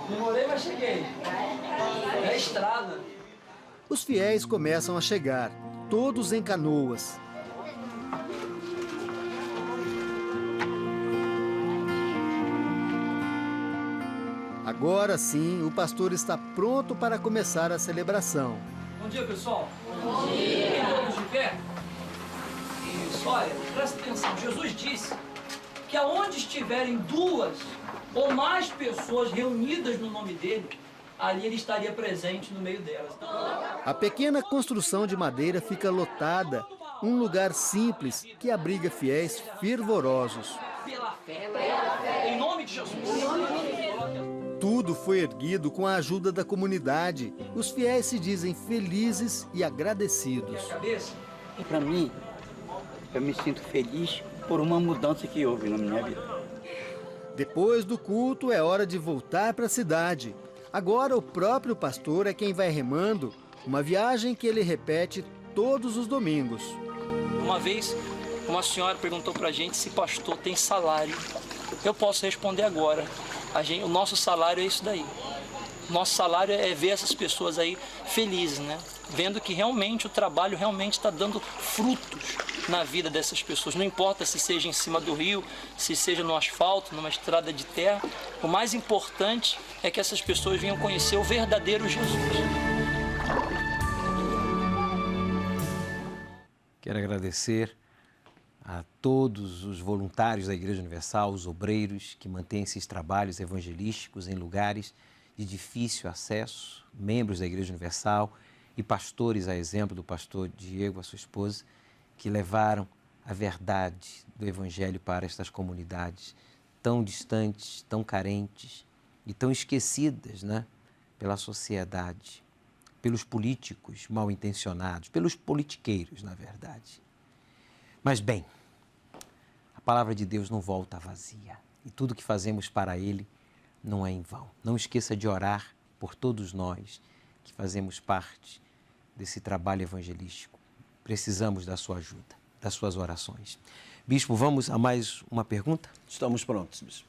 Demorei, mas cheguei. É a estrada. Os fiéis começam a chegar, todos em canoas. Agora sim, o pastor está pronto para começar a celebração. Bom dia, pessoal. Bom dia. Todos de pé? Isso, olha, presta atenção. Jesus disse que aonde estiverem 2 ou mais pessoas reunidas no nome dele, ali ele estaria presente no meio delas. A pequena construção de madeira fica lotada, um lugar simples que abriga fiéis fervorosos. Pela fé. Em nome de Jesus. Tudo foi erguido com a ajuda da comunidade. Os fiéis se dizem felizes e agradecidos. Para mim, eu me sinto feliz por uma mudança que houve na minha vida. Depois do culto, é hora de voltar para a cidade. Agora o próprio pastor é quem vai remando, uma viagem que ele repete todos os domingos. Uma vez, uma senhora perguntou pra gente se pastor tem salário. Eu posso responder agora. O nosso salário é isso daí. Nosso salário é ver essas pessoas aí felizes, né? Vendo que realmente o trabalho realmente está dando frutos na vida dessas pessoas. Não importa se seja em cima do rio, se seja no asfalto, numa estrada de terra. O mais importante é que essas pessoas venham conhecer o verdadeiro Jesus. Quero agradecer a todos os voluntários da Igreja Universal, os obreiros que mantêm esses trabalhos evangelísticos em lugares de difícil acesso, membros da Igreja Universal e pastores, a exemplo do pastor Diego, a sua esposa, que levaram a verdade do Evangelho para estas comunidades tão distantes, tão carentes e tão esquecidas, né, pela sociedade, pelos políticos mal intencionados, pelos politiqueiros, na verdade. Mas bem, a palavra de Deus não volta vazia e tudo que fazemos para Ele não é em vão. Não esqueça de orar por todos nós que fazemos parte desse trabalho evangelístico. Precisamos da sua ajuda, das suas orações. Bispo, vamos a mais uma pergunta? Estamos prontos, bispo.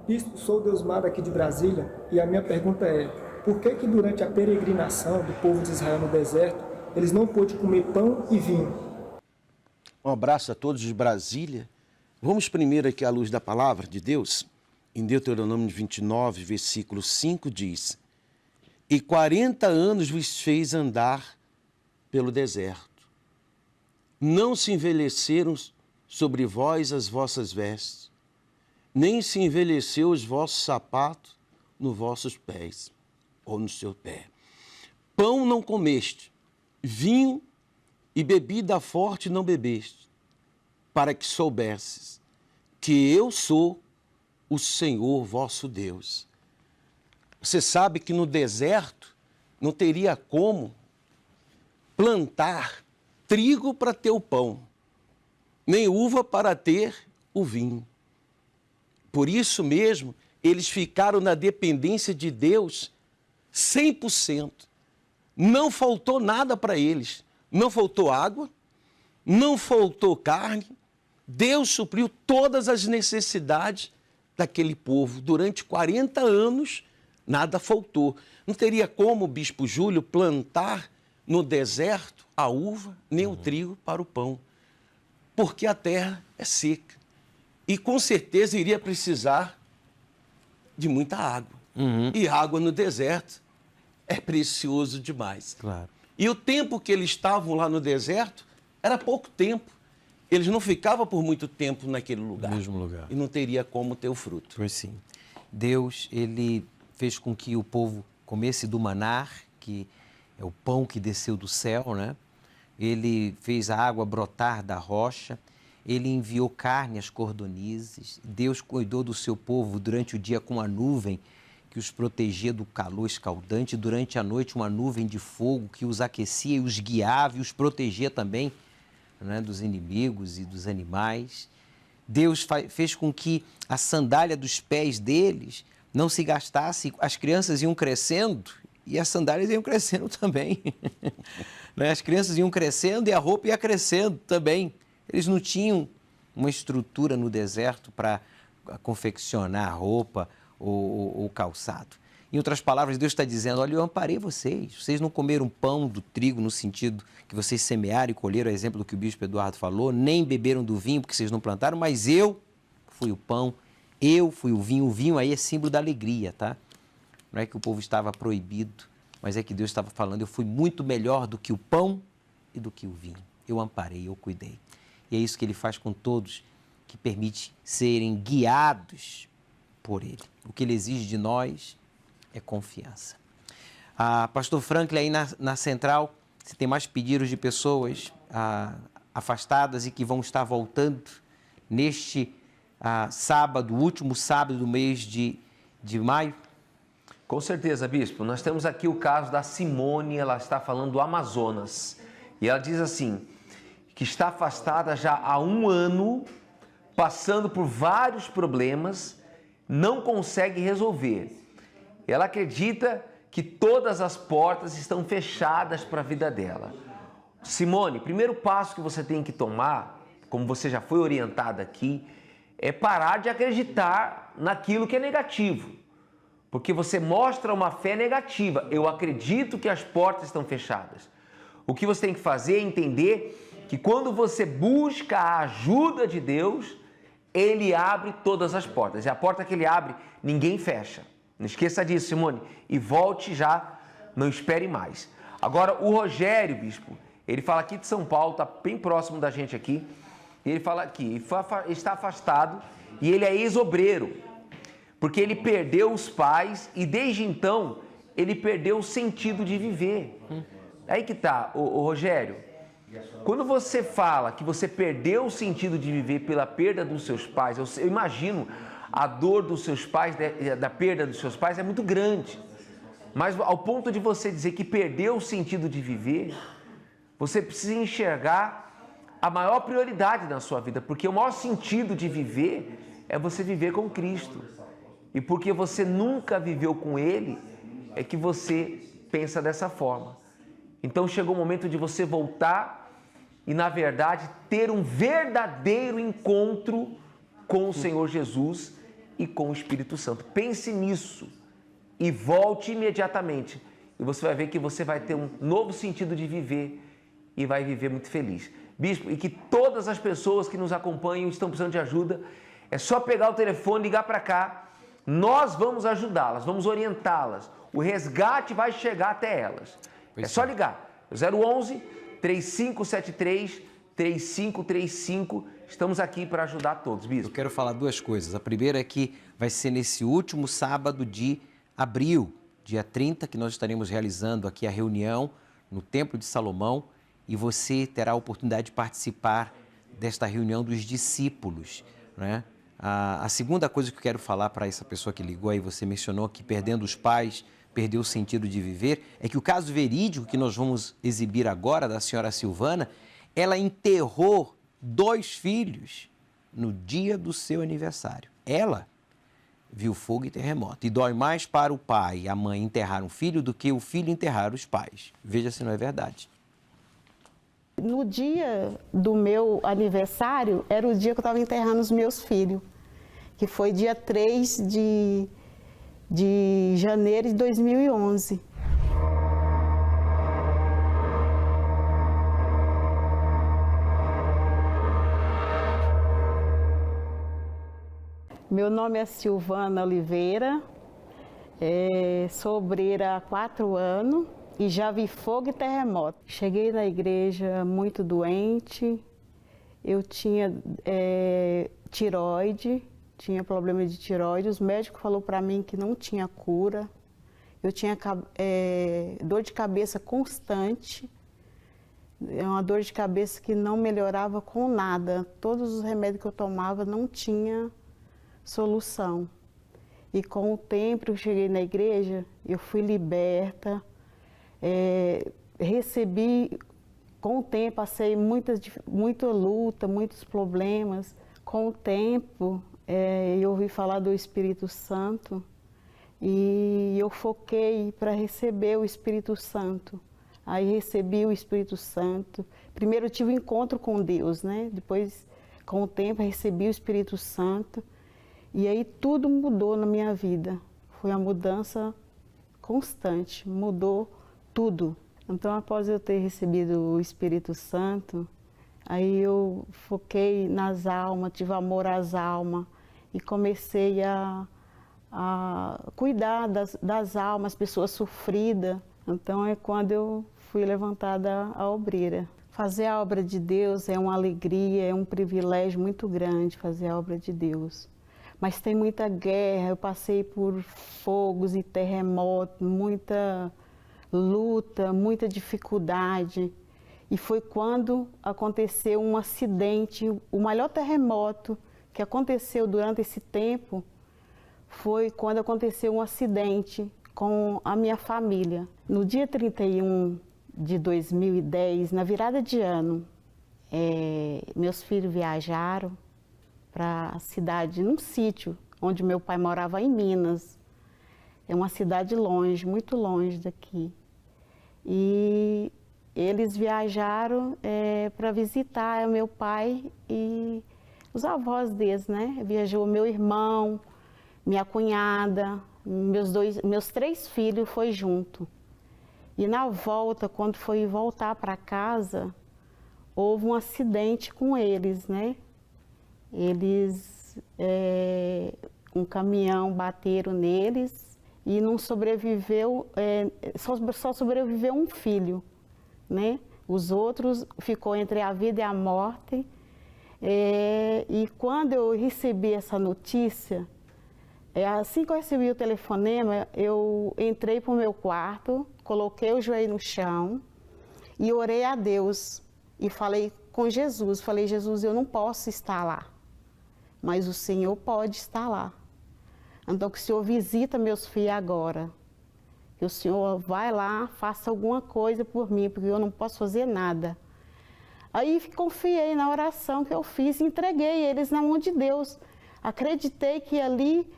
Bispo, sou Deusmar aqui de Brasília e a minha pergunta é: por que durante a peregrinação do povo de Israel no deserto, eles não pôde comer pão e vinho? Um abraço a todos de Brasília. Vamos primeiro aqui à luz da palavra de Deus. Em Deuteronômio 29, versículo 5 diz: E 40 anos vos fez andar pelo deserto. Não se envelheceram sobre vós as vossas vestes, nem se envelheceu os vossos sapatos nos vossos pés, ou no seu pé. Pão não comeste, vinho e bebida forte não bebeste, para que soubesses que eu sou o Senhor vosso Deus. Você sabe que no deserto não teria como plantar trigo para ter o pão, nem uva para ter o vinho. Por isso mesmo, eles ficaram na dependência de Deus 100%. Não faltou nada para eles. Não faltou água, não faltou carne. Deus supriu todas as necessidades daquele povo. Durante 40 anos, nada faltou. Não teria como o bispo Júlio plantar no deserto a uva, nem o trigo para o pão, porque a terra é seca. E com certeza iria precisar de muita água. E água no deserto é precioso demais. Claro. E o tempo que eles estavam lá no deserto era pouco tempo. Eles não ficavam por muito tempo naquele lugar. No mesmo lugar. E não teria como ter o fruto. Pois sim. Deus, ele fez com que o povo comesse do manar, que é o pão que desceu do céu, né? Ele fez a água brotar da rocha, ele enviou carne às cordonizes, Deus cuidou do seu povo durante o dia com a nuvem que os protegia do calor escaldante, durante a noite uma nuvem de fogo que os aquecia e os guiava e os protegia também, né, dos inimigos e dos animais. Deus fez com que a sandália dos pés deles não se gastasse, as crianças iam crescendo e as sandálias iam crescendo também. As crianças iam crescendo e a roupa ia crescendo também. Eles não tinham uma estrutura no deserto para confeccionar a roupa ou calçado. Em outras palavras, Deus está dizendo, olha, eu amparei vocês não comeram pão do trigo no sentido que vocês semearam e colheram, exemplo do que o bispo Eduardo falou, nem beberam do vinho porque vocês não plantaram, mas eu fui o pão, eu fui o vinho aí é símbolo da alegria, tá? Não é que o povo estava proibido, mas é que Deus estava falando, eu fui muito melhor do que o pão e do que o vinho, eu amparei, eu cuidei. E é isso que ele faz com todos, que permite serem guiados por ele. O que ele exige de nós é confiança. Pastor Franklin, aí na central, você tem mais pedidos de pessoas afastadas e que vão estar voltando neste sábado, último sábado do mês de maio? Com certeza, bispo. Nós temos aqui o caso da Simone, ela está falando do Amazonas. E ela diz assim, que está afastada já há 1 ano, passando por vários problemas, não consegue resolver. Ela acredita que todas as portas estão fechadas para a vida dela. Simone, primeiro passo que você tem que tomar, como você já foi orientada aqui, é parar de acreditar naquilo que é negativo. Porque você mostra uma fé negativa. Eu acredito que as portas estão fechadas. O que você tem que fazer é entender que quando você busca a ajuda de Deus, Ele abre todas as portas. E a porta que Ele abre, ninguém fecha. Não esqueça disso, Simone. E volte já, não espere mais. Agora, o Rogério, bispo, ele fala aqui de São Paulo, está bem próximo da gente aqui. E ele fala aqui, está afastado e ele é ex-obreiro. Porque ele perdeu os pais e desde então ele perdeu o sentido de viver. Aí que tá, o Rogério. Quando você fala que você perdeu o sentido de viver pela perda dos seus pais, eu imagino a dor dos seus pais, da perda dos seus pais é muito grande. Mas ao ponto de você dizer que perdeu o sentido de viver, você precisa enxergar a maior prioridade na sua vida, porque o maior sentido de viver é você viver com Cristo. E porque você nunca viveu com Ele, é que você pensa dessa forma. Então chegou o momento de você voltar e, na verdade, ter um verdadeiro encontro com o Senhor Jesus e com o Espírito Santo. Pense nisso e volte imediatamente. E você vai ver que você vai ter um novo sentido de viver e vai viver muito feliz. Bispo, e que todas as pessoas que nos acompanham e estão precisando de ajuda, é só pegar o telefone, ligar para cá. Nós vamos ajudá-las, vamos orientá-las. O resgate vai chegar até elas. É só ligar. 011 3573 3535. Estamos aqui para ajudar todos, bispo. Eu quero falar 2 coisas. A primeira é que vai ser nesse último sábado de abril, dia 30, que nós estaremos realizando aqui a reunião no Templo de Salomão e você terá a oportunidade de participar desta reunião dos discípulos, né? A segunda coisa que eu quero falar para essa pessoa que ligou aí, você mencionou que perdendo os pais, perdeu o sentido de viver, é que o caso verídico que nós vamos exibir agora, da senhora Silvana, ela enterrou 2 filhos no dia do seu aniversário. Ela viu fogo e terremoto. E dói mais para o pai e a mãe enterrar um filho do que o filho enterrar os pais. Veja se não é verdade. No dia do meu aniversário, era o dia que eu estava enterrando os meus filhos, que foi dia 3 de janeiro de 2011. Meu nome é Silvana Oliveira, sou obreira há 4 anos. E já vi fogo e terremoto. Cheguei na igreja muito doente, eu tinha tireoide, tinha problema de tireoide. Os médicos falaram para mim que não tinha cura, Eu tinha dor de cabeça constante, é uma dor de cabeça que não melhorava com nada. Todos os remédios que eu tomava não tinha solução. E com o tempo eu cheguei na igreja, eu fui liberta, recebi, com o tempo passei muita luta, muitos problemas. Com o tempo eu ouvi falar do Espírito Santo e eu foquei para receber o Espírito Santo. Aí recebi o Espírito Santo. Primeiro eu tive um encontro com Deus, né? Depois, com o tempo, recebi o Espírito Santo. E aí tudo mudou na minha vida. Foi uma mudança constante, mudou tudo. Então, após eu ter recebido o Espírito Santo, aí eu foquei nas almas, tive amor às almas e comecei a cuidar das almas, pessoas sofridas. Então, é quando eu fui levantada a obreira. Fazer a obra de Deus é uma alegria, é um privilégio muito grande fazer a obra de Deus. Mas tem muita guerra, eu passei por fogos e terremotos, muita luta, muita dificuldade. E foi quando aconteceu um acidente, o maior terremoto que aconteceu durante esse tempo foi quando aconteceu um acidente com a minha família. No dia 31 de 2010, na virada de ano, meus filhos viajaram para a cidade, num sítio onde meu pai morava em Minas. É uma cidade longe, muito longe daqui. E eles viajaram para visitar o meu pai e os avós deles, né? Viajou meu irmão, minha cunhada, meus 3 filhos foi junto. E na volta, quando foi voltar para casa, houve um acidente com eles, né? Um caminhão bateram neles e não sobreviveu, só sobreviveu um filho, né? Os outros ficou entre a vida e a morte. E quando eu recebi essa notícia, assim que eu recebi o telefonema, eu entrei para o meu quarto, coloquei o joelho no chão e orei a Deus e falei com Jesus, Jesus, eu não posso estar lá, mas o Senhor pode estar lá. Então que o Senhor visita meus filhos agora, que o Senhor vai lá, faça alguma coisa por mim, porque eu não posso fazer nada. Aí confiei na oração que eu fiz, entreguei eles na mão de Deus. Acreditei que ali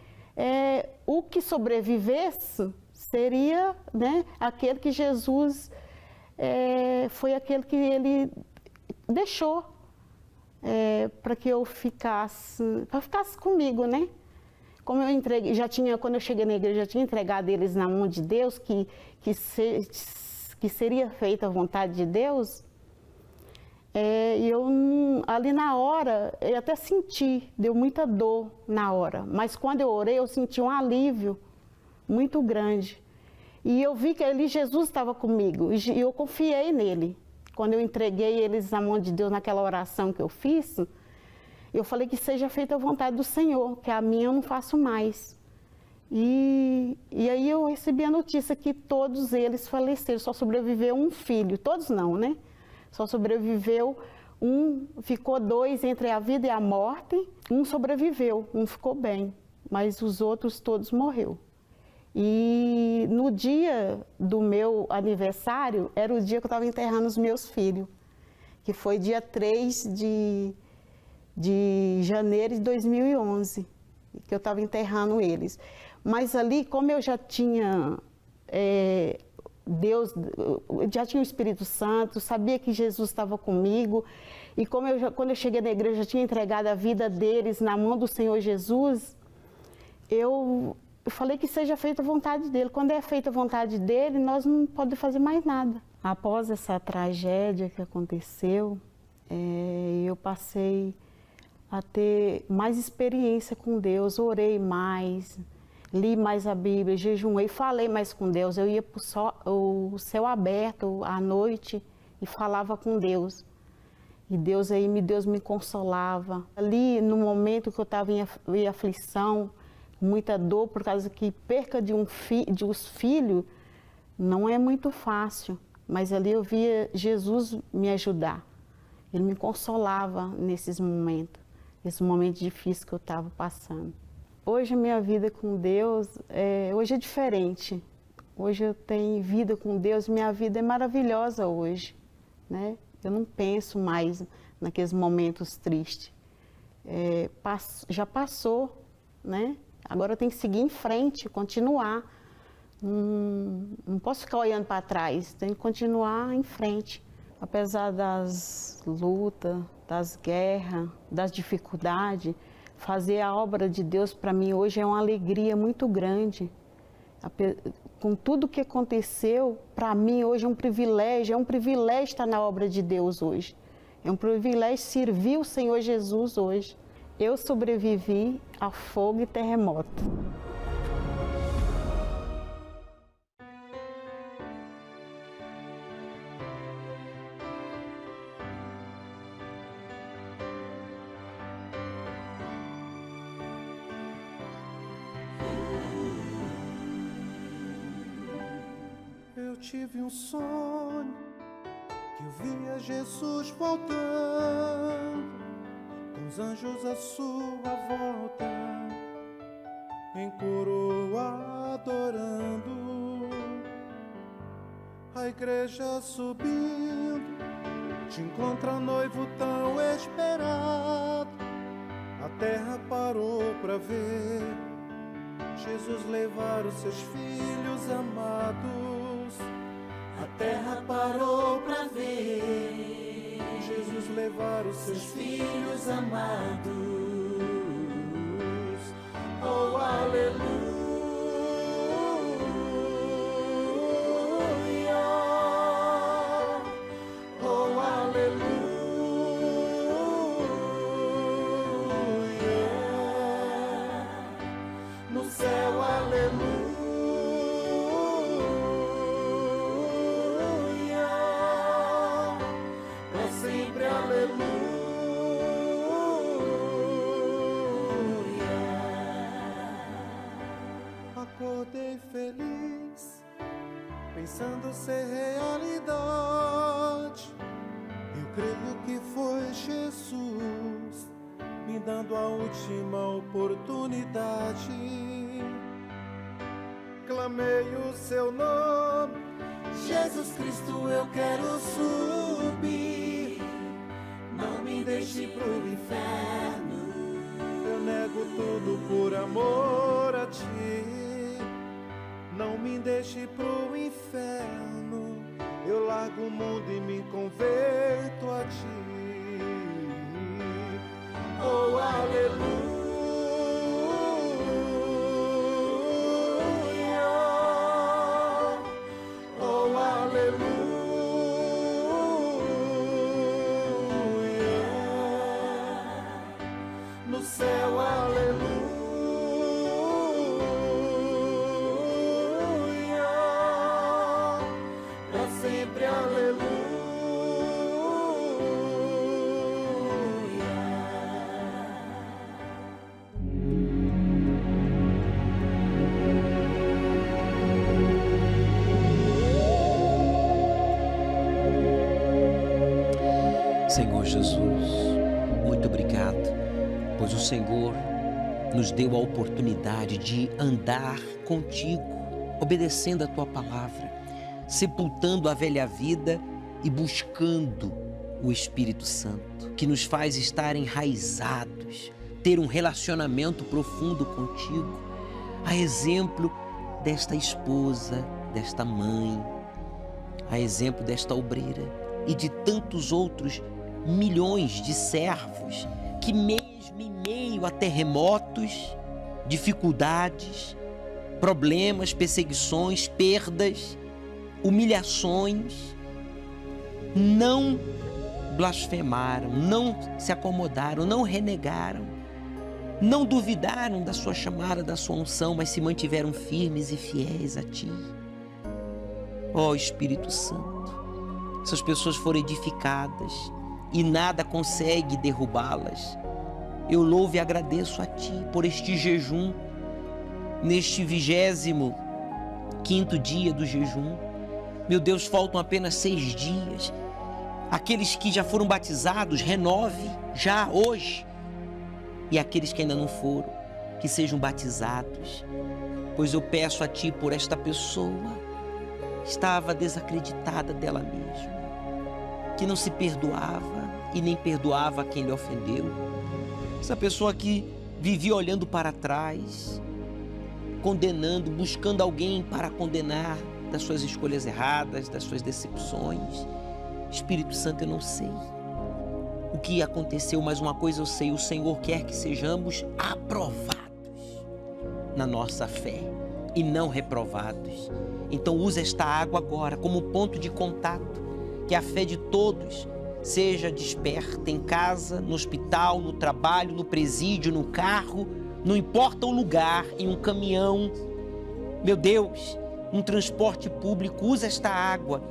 o que sobrevivesse seria, né, aquele que Jesus foi aquele que ele deixou para que eu ficasse comigo, né? Como eu entreguei, quando eu cheguei na igreja, já tinha entregado eles na mão de Deus, que seria feita a vontade de Deus. E eu, ali na hora, eu até senti, deu muita dor na hora, mas quando eu orei, eu senti um alívio muito grande. E eu vi que ali Jesus estava comigo, e eu confiei nele. Quando eu entreguei eles na mão de Deus, naquela oração que eu fiz, eu falei que seja feita a vontade do Senhor, que a minha eu não faço mais. E aí eu recebi a notícia que todos eles faleceram, só sobreviveu um filho, todos não, né? Só sobreviveu um, ficou 2 entre a vida e a morte, um sobreviveu, um ficou bem, mas os outros todos morreram. E no dia do meu aniversário, era o dia que eu estava enterrando os meus filhos, que foi dia 3 de janeiro de 2011, que eu estava enterrando eles. Mas ali, como eu já tinha Deus, já tinha o Espírito Santo, sabia que Jesus estava comigo, e quando eu cheguei na igreja, eu já tinha entregado a vida deles na mão do Senhor Jesus, eu falei que seja feita a vontade dele. Quando é feita a vontade dele, nós não podemos fazer mais nada. Após essa tragédia que aconteceu, eu passei a ter mais experiência com Deus, orei mais, li mais a Bíblia, jejuei, falei mais com Deus. Eu ia para o céu aberto à noite e falava com Deus. E Deus me consolava. Ali, no momento que eu estava em aflição, muita dor por causa que perca de uns filhos não é muito fácil. Mas ali eu via Jesus me ajudar. Ele me consolava nesses momentos difíceis que eu estava passando. Hoje a minha vida com Deus, hoje é diferente. Hoje eu tenho vida com Deus, minha vida é maravilhosa hoje, né? Eu não penso mais naqueles momentos tristes. Já passou, né? Agora eu tenho que seguir em frente, continuar. Não posso ficar olhando para trás, tenho que continuar em frente. Apesar das lutas, das guerras, das dificuldades, fazer a obra de Deus para mim hoje é uma alegria muito grande. Com tudo que aconteceu, para mim hoje é um privilégio estar na obra de Deus hoje. É um privilégio servir o Senhor Jesus hoje. Eu sobrevivi a fogo e terremoto. Eu tive um sonho que eu via Jesus voltando, com os anjos à sua volta, em coroa adorando, a igreja subindo, te encontra noivo tão esperado, a terra parou pra ver Jesus levar os seus filhos amados. A terra parou pra ver Jesus levar os seus filhos amados. Oh, aleluia. Oh, aleluia. No céu, aleluia. Acordei feliz, pensando ser realidade. Eu creio que foi Jesus me dando a última oportunidade. Clamei o seu nome, Jesus Cristo, eu quero subir. Não me deixe pro inferno, eu nego tudo por amor a ti. Não me deixe pro inferno, eu largo o mundo e me converto a ti. Oh, aleluia. Oh, aleluia. No céu, aleluia. Senhor Jesus, muito obrigado, pois o Senhor nos deu a oportunidade de andar contigo, obedecendo a tua palavra, sepultando a velha vida e buscando o Espírito Santo, que nos faz estar enraizados, ter um relacionamento profundo contigo, a exemplo desta esposa, desta mãe, a exemplo desta obreira e de tantos outros milhões de servos que mesmo em meio a terremotos, dificuldades, problemas, perseguições, perdas, humilhações, não blasfemaram, não se acomodaram, não renegaram, não duvidaram da sua chamada, da sua unção, mas se mantiveram firmes e fiéis a ti. Ó Espírito Santo, essas pessoas foram edificadas e nada consegue derrubá-las. Eu louvo e agradeço a ti por este jejum, neste 25º dia do jejum. Meu Deus, faltam apenas 6 dias. Aqueles que já foram batizados, renove já hoje. E aqueles que ainda não foram, que sejam batizados. Pois eu peço a Ti por esta pessoa, estava desacreditada dela mesma, que não se perdoava e nem perdoava quem lhe ofendeu. Essa pessoa que vivia olhando para trás, condenando, buscando alguém para condenar das suas escolhas erradas, das suas decepções. Espírito Santo, eu não sei o que aconteceu, mas uma coisa eu sei: o Senhor quer que sejamos aprovados na nossa fé e não reprovados. Então use esta água agora como ponto de contato, que a fé de todos seja desperta em casa, no hospital, no trabalho, no presídio, no carro, não importa o lugar, em um caminhão, meu Deus, um transporte público. Use esta água,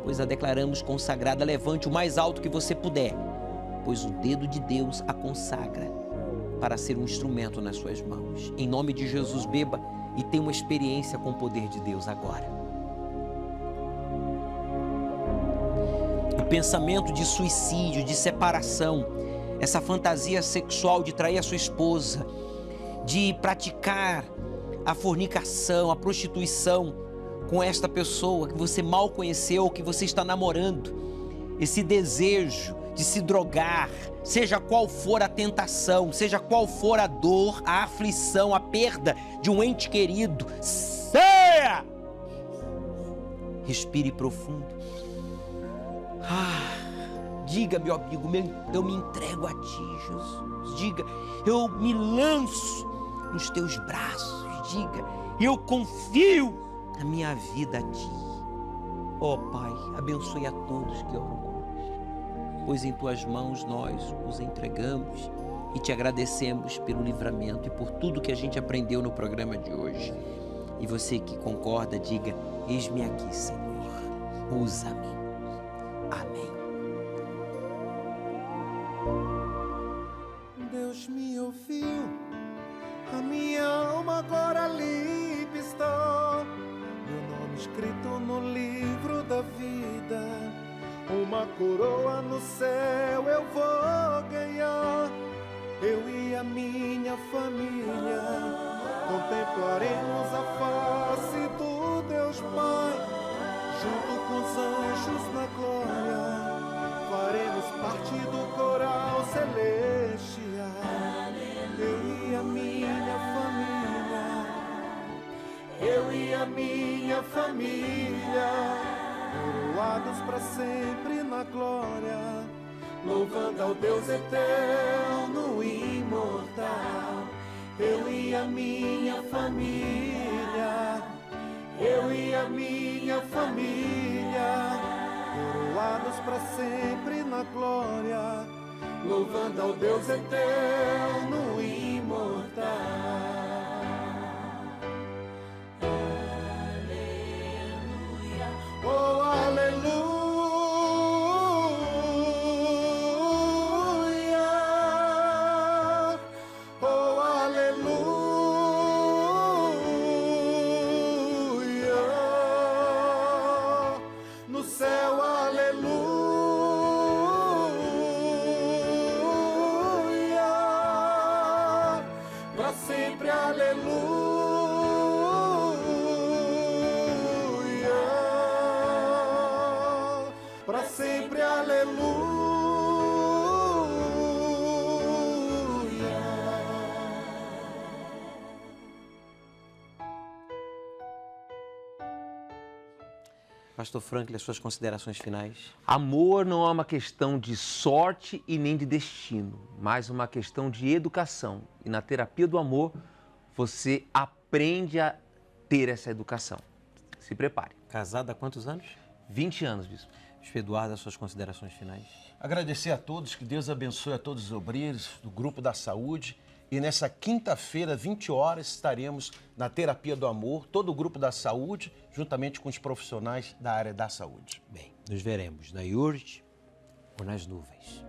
pois a declaramos consagrada. Levante o mais alto que você puder, pois o dedo de Deus a consagra para ser um instrumento nas suas mãos. Em nome de Jesus, beba e tenha uma experiência com o poder de Deus agora. O pensamento de suicídio, de separação, essa fantasia sexual de trair a sua esposa, de praticar a fornicação, a prostituição com esta pessoa que você mal conheceu, que você está namorando, esse desejo de se drogar, seja qual for a tentação, seja qual for a dor, a aflição, a perda de um ente querido, saia! Respire profundo. Diga, meu amigo, eu me entrego a Ti, Jesus. Diga, eu me lanço nos Teus braços. Diga, eu confio a minha vida a Ti. Ó Pai, abençoe a todos que oram conosco, pois em Tuas mãos nós os entregamos e Te agradecemos pelo livramento e por tudo que a gente aprendeu no programa de hoje. E você que concorda, diga: eis-me aqui, Senhor, usa-me. Amém. Deus me ouviu, a minha alma agora limpa está, meu nome escrito no livro da vida, uma coroa no céu eu vou ganhar. Eu e a minha família contemplaremos a face do Deus Pai, junto com os anjos na glória, faremos parte do coral celestial. Eu e a minha família, eu e a minha família, coroados para sempre na glória, louvando ao Deus eterno e imortal. Eu e a minha família, eu e a minha família, coroados para sempre na glória, louvando ao Deus eterno e imortal. Aleluia, oh aleluia, oh aleluia. No céu, aleluia, para sempre, aleluia, para sempre, aleluia. Pastor Franklin, as suas considerações finais. Amor não é uma questão de sorte e nem de destino, mas uma questão de educação. E na terapia do amor, você aprende a ter essa educação. Se prepare. Casado há quantos anos? 20 anos, bispo. Bispo Eduardo, as suas considerações finais. Agradecer a todos, que Deus abençoe a todos os obreiros do Grupo da Saúde. E nessa quinta-feira, 20 horas, estaremos na Terapia do Amor, todo o Grupo da Saúde, juntamente com os profissionais da área da saúde. Bem, nos veremos na IURD ou nas nuvens.